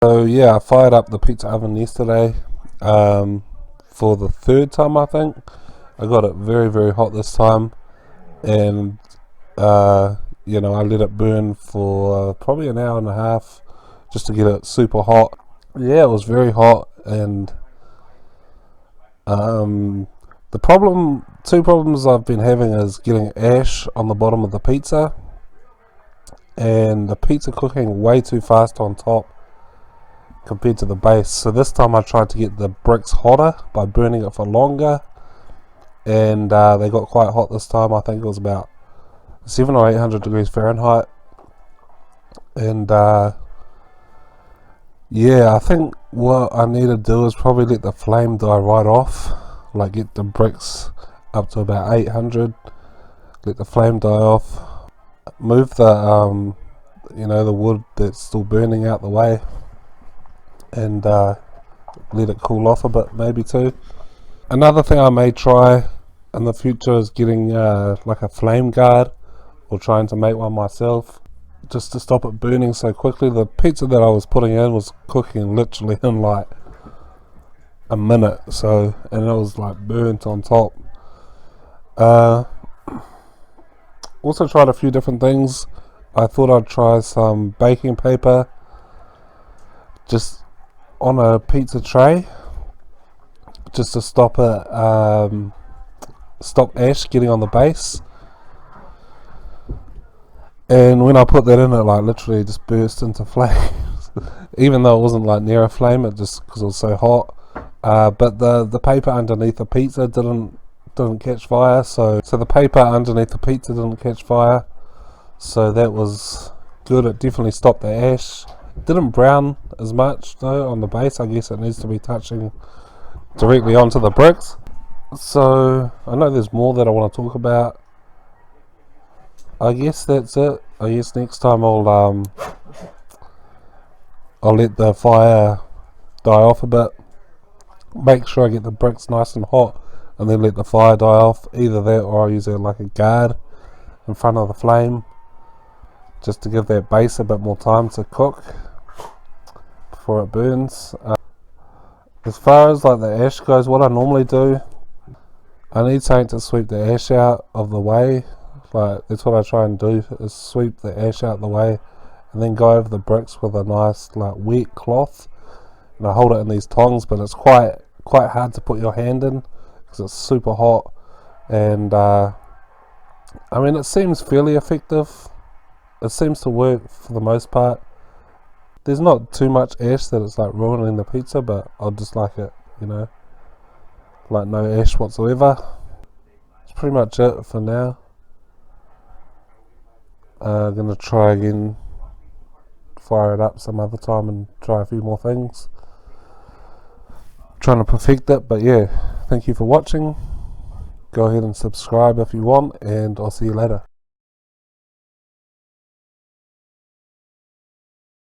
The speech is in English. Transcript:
So yeah, I fired up the pizza oven yesterday for the third time, I think. I got it very, very hot this time, and I let it burn for probably an hour and a half just to get it super hot. Yeah, it was very hot, and um, two problems I've been having is getting ash on the bottom of the pizza, and the pizza cooking way too fast on top compared to the base. So this time I tried to get the bricks hotter by burning it for longer, and they got quite hot this time. I think it was about 700 or 800 degrees Fahrenheit, and yeah, I think what I need to do is probably let the flame die right off, like get the bricks up to about 800, let the flame die off, move the wood that's still burning out the way, and let it cool off a bit maybe too. Another thing I may try in the future is getting like a flame guard, or trying to make one myself, just to stop it burning so quickly. The pizza that I was putting in was cooking literally in like a minute, and it was like burnt on top. Also tried a few different things. I thought I'd try some baking paper just on a pizza tray, just to stop ash getting on the base. And when I put that in, it like literally just burst into flames. Even though it wasn't like near a flame, it just because it was so hot. But the paper underneath the pizza didn't catch fire. So the paper underneath the pizza didn't catch fire. So that was good. It definitely stopped the ash. Didn't brown as much though on the base. I guess it needs to be touching directly onto the bricks. So I know there's more that I want to talk about. I guess that's it. I guess next time I'll let the fire die off a bit. Make sure I get the bricks nice and hot, and then let the fire die off. Either that, or I'll use it like a guard in front of the flame, just to give that base a bit more time to cook before it burns. As far as like the ash goes, what I normally do, I need something to sweep the ash out of the way. Like that's what I try and do, is sweep the ash out of the way, and then go over the bricks with a nice like wet cloth, and I hold it in these tongs. But it's quite hard to put your hand in because it's super hot, and I mean it seems fairly effective. It seems to work for the most part. There's not too much ash that it's like ruining the pizza, but I just like it, like no ash whatsoever. That's pretty much it for now. Gonna try again, fire it up some other time and try a few more things. Trying to perfect it, but yeah, thank you for watching. Go ahead and subscribe if you want, and I'll see you later.